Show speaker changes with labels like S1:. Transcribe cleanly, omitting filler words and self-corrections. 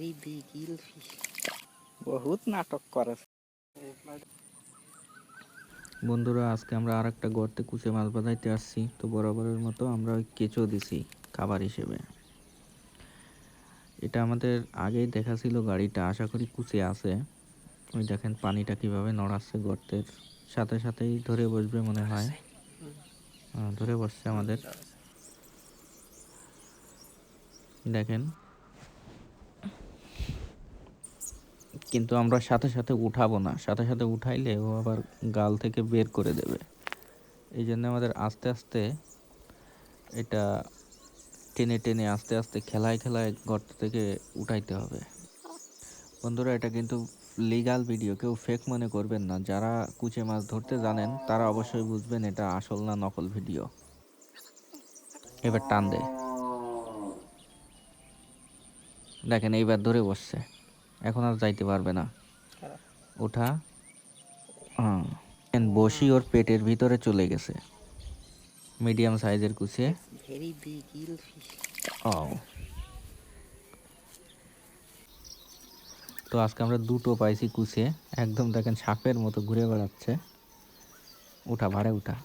S1: Very big eel fish. বহুত নাটক করে।
S2: বন্ধুরা, আজকে আমরা আর একটা গর্তে কুচে মাছ বাঁধাইতে আসছি। তো বরাবরের মতো আমরা ওই কেঁচো দিছি খাবার হিসেবে। এটা আমাদের আগেই দেখা ছিল গাড়িটা, আশা করি কুচে আছে। ওই দেখেন পানিটা কিভাবে নড়াচ্ছে, গর্তের সাথে সাথেই ধরে বসবে মনে হয়। ধরে বসছে আমাদের, দেখেন। কিন্তু আমরা সাথে সাথে উঠাবো না, সাথে সাথে উঠাইলে ও আবার গাল থেকে বের করে দেবে। এই জন্য আমাদের আস্তে আস্তে এটা টেনে টেনে আস্তে আস্তে খেলায় খেলায় গর্ত থেকে উঠাইতে হবে। বন্ধুরা, এটা কিন্তু লিগাল ভিডিও, কেউ ফেক মনে করবেন না। যারা কুচে মাছ ধরতে জানেন তারা অবশ্যই বুঝবেন এটা আসল না নকল ভিডিও। এবার টান দে, দেখেন এইবার ধরে বসছে, এখন আর যাইতে পারবে না। ওঠা, বসি ওর পেটের ভিতরে চলে গেছে। মিডিয়াম সাইজের কুচে।
S1: It's very big eel fish.
S2: ও, তো আজকে আমরা দুটো পাইছি কুচে, একদম দেখেন সাপের মতো ঘুরে বেড়াচ্ছে। উঠা, ভাড়ে উঠা।